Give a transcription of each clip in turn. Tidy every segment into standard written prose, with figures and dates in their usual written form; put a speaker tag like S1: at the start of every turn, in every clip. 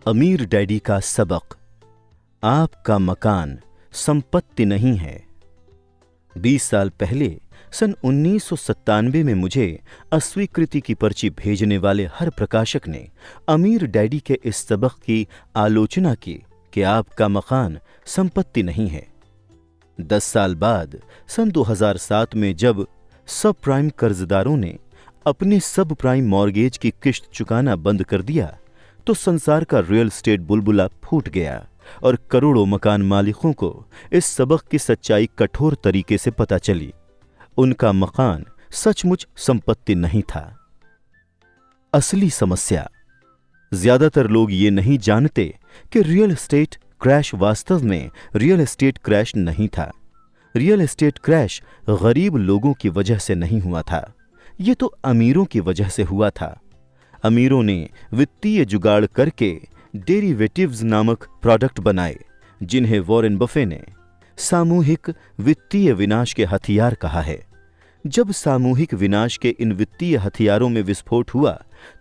S1: अमीर डैडी का सबक। आपका मकान संपत्ति नहीं है। 20 साल पहले सन 1997 में मुझे अस्वीकृति की पर्ची भेजने वाले हर प्रकाशक ने अमीर डैडी के इस सबक की आलोचना की कि आपका मकान संपत्ति नहीं है। 10 साल बाद सन 2007 में जब सब प्राइम कर्जदारों ने अपने सब प्राइम मॉर्गेज की किश्त चुकाना बंद कर दिया तो संसार का रियल एस्टेट बुलबुला फूट गया और करोड़ों मकान मालिकों को इस सबक की सच्चाई कठोर तरीके से पता चली। उनका मकान सचमुच संपत्ति नहीं था। असली समस्या, ज्यादातर लोग ये नहीं जानते कि रियल एस्टेट क्रैश वास्तव में रियल एस्टेट क्रैश नहीं था। रियल एस्टेट क्रैश गरीब लोगों की वजह से नहीं हुआ था, ये तो अमीरों की वजह से हुआ था। अमीरों ने वित्तीय जुगाड़ करके डेरिवेटिव्स नामक प्रोडक्ट बनाए, जिन्हें वॉरेन बफे ने सामूहिक वित्तीय विनाश के हथियार कहा है। जब सामूहिक विनाश के इन वित्तीय हथियारों में विस्फोट हुआ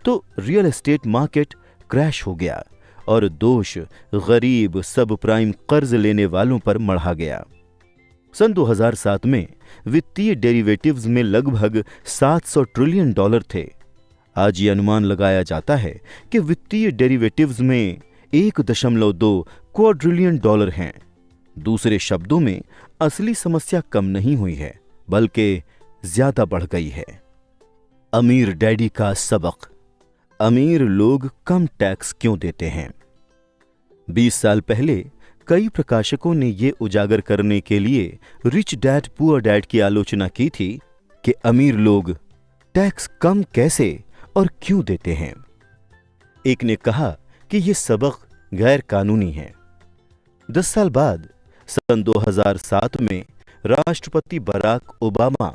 S1: तो रियल एस्टेट मार्केट क्रैश हो गया और दोष गरीब सब प्राइम कर्ज लेने वालों पर मढ़ा गया। सन 2007 में वित्तीय डेरिवेटिव्स में लगभग $700 ट्रिलियन थे। आज ये अनुमान लगाया जाता है कि वित्तीय डेरिवेटिव्स में 1.2 क्वाड्रिलियन हैं। दूसरे शब्दों में असली समस्या कम नहीं हुई है बल्कि ज्यादा बढ़ गई है। अमीर डैडी का सबक। अमीर लोग कम टैक्स क्यों देते हैं? 20 साल पहले कई प्रकाशकों ने यह उजागर करने के लिए रिच डैड पुअर डैड की आलोचना की थी कि अमीर लोग टैक्स कम कैसे और क्यों देते हैं। एक ने कहा कि यह सबक गैर कानूनी है। 10 साल बाद सन 2007 में राष्ट्रपति बराक ओबामा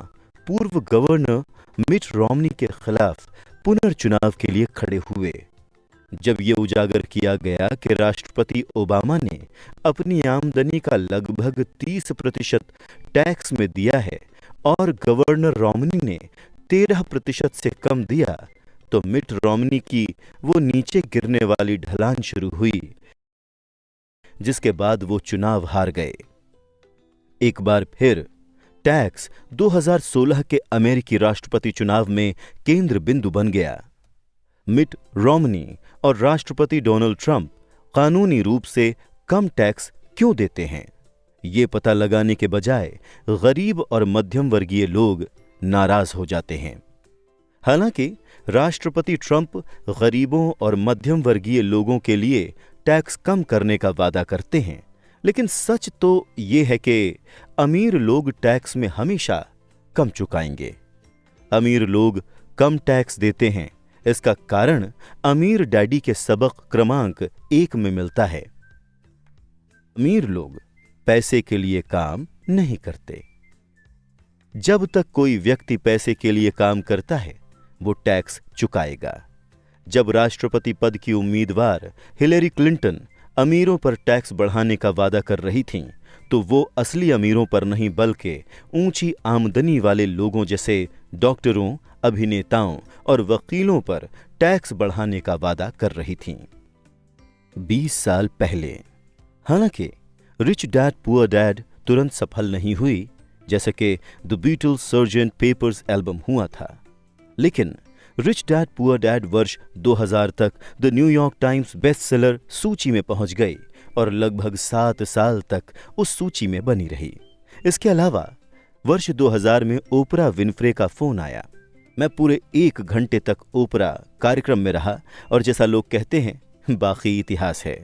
S1: पूर्व गवर्नर मिट रोमनी के खिलाफ पुनर्चुनाव के लिए खड़े हुए। जब यह उजागर किया गया कि राष्ट्रपति ओबामा ने अपनी आमदनी का लगभग 30% टैक्स में दिया है और गवर्नर रोमनी ने 13% से कम दिया, तो मिट रोमनी की वो नीचे गिरने वाली ढलान शुरू हुई, जिसके बाद वो चुनाव हार गए। एक बार फिर टैक्स 2016 के अमेरिकी राष्ट्रपति चुनाव में केंद्र बिंदु बन गया। मिट रोमनी और राष्ट्रपति डोनाल्ड ट्रंप कानूनी रूप से कम टैक्स क्यों देते हैं, ये पता लगाने के बजाय गरीब और मध्यम वर्गीय लोग नाराज हो जाते हैं। हालांकि राष्ट्रपति ट्रंप गरीबों और मध्यम वर्गीय लोगों के लिए टैक्स कम करने का वादा करते हैं, लेकिन सच तो यह है कि अमीर लोग टैक्स में हमेशा कम चुकाएंगे। अमीर लोग कम टैक्स देते हैं, इसका कारण अमीर डैडी के सबक क्रमांक 1 में मिलता है। अमीर लोग पैसे के लिए काम नहीं करते। जब तक कोई व्यक्ति पैसे के लिए काम करता है वो टैक्स चुकाएगा। जब राष्ट्रपति पद की उम्मीदवार हिलेरी क्लिंटन अमीरों पर टैक्स बढ़ाने का वादा कर रही थीं, तो वो असली अमीरों पर नहीं बल्कि ऊंची आमदनी वाले लोगों जैसे डॉक्टरों, अभिनेताओं और वकीलों पर टैक्स बढ़ाने का वादा कर रही थीं। 20 साल पहले हालांकि रिच डैड पुअर डैड तुरंत सफल नहीं हुई, जैसे कि the Beatles Sergeant Pepper's album हुआ था, लेकिन रिच डैड पुअर डैड वर्ष 2000 तक the New York times best seller सूची में पहुंच गई और लगभग 7 साल तक उस सूची में बनी रही। इसके अलावा वर्ष 2000 में ओपरा विनफ्रे का फोन आया। मैं पूरे 1 घंटे तक ओपरा कार्यक्रम में रहा और जैसा लोग कहते हैं, बाकी इतिहास है।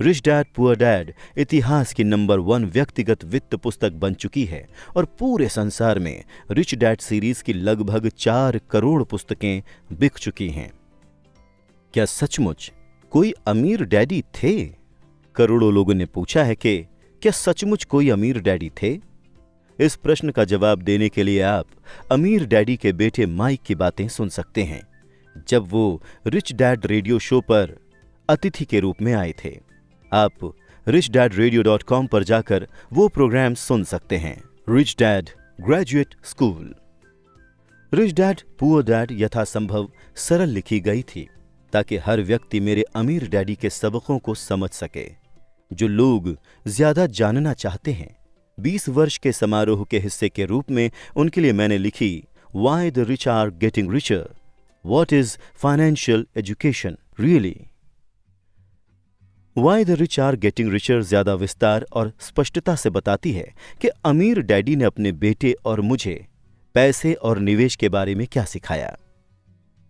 S1: रिच डैड पुअर डैड इतिहास की नंबर 1 व्यक्तिगत वित्त पुस्तक बन चुकी है और पूरे संसार में रिच डैड सीरीज की लगभग 4 करोड़ पुस्तकें बिक चुकी हैं। क्या सचमुच कोई अमीर डैडी थे? करोड़ों लोगों ने पूछा है कि क्या सचमुच कोई अमीर डैडी थे? इस प्रश्न का जवाब देने के लिए आप अमीर डैडी के बेटे माइक की बातें सुन सकते हैं, जब वो रिच डैड रेडियो शो पर अतिथि के रूप में आए थे। आप richdadradio.com पर जाकर वो प्रोग्राम सुन सकते हैं। Rich dad graduate school. Rich dad poor dad यथासंभव सरल लिखी गई थी ताकि हर व्यक्ति मेरे अमीर डैडी के सबकों को समझ सके। जो लोग ज्यादा जानना चाहते हैं, 20 वर्ष के समारोह के हिस्से के रूप में उनके लिए मैंने लिखी why the rich are getting richer, what is financial education really. Why the rich are getting richer ज्यादा विस्तार और स्पष्टता से बताती है कि अमीर डैडी ने अपने बेटे और मुझे पैसे और निवेश के बारे में क्या सिखाया।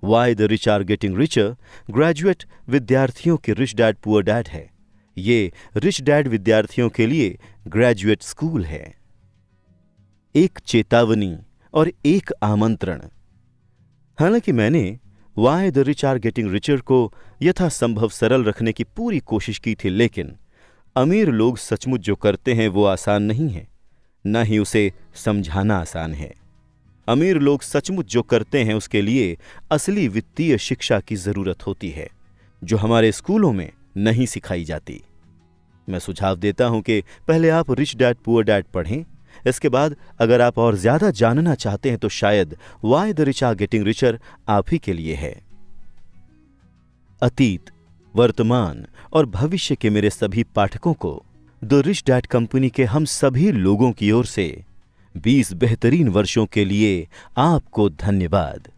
S1: Why the rich are getting richer graduate विद्यार्थियों के रिच डैड पुअर डैड है। ये रिच डैड विद्यार्थियों के लिए ग्रेजुएट स्कूल है। एक चेतावनी और एक आमंत्रण। हालांकि मैंने why the rich are getting richer को यथासंभव सरल रखने की पूरी कोशिश की थी, लेकिन अमीर लोग सचमुच जो करते हैं वो आसान नहीं है, न ही उसे समझाना आसान है। अमीर लोग सचमुच जो करते हैं उसके लिए असली वित्तीय शिक्षा की जरूरत होती है, जो हमारे स्कूलों में नहीं सिखाई जाती। मैं सुझाव देता हूं कि पहले आप रिच डैड पुअर डैड पढ़ें, इसके बाद अगर आप और ज्यादा जानना चाहते हैं तो शायद why the rich are getting richer आप ही के लिए है। अतीत, वर्तमान और भविष्य के मेरे सभी पाठकों को द रिच डैड कंपनी के हम सभी लोगों की ओर से 20 बेहतरीन वर्षों के लिए आपको धन्यवाद।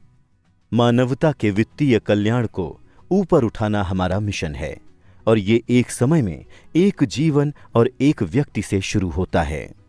S1: मानवता के वित्तीय कल्याण को ऊपर उठाना हमारा मिशन है और ये एक समय में एक जीवन और एक व्यक्ति से शुरू होता है।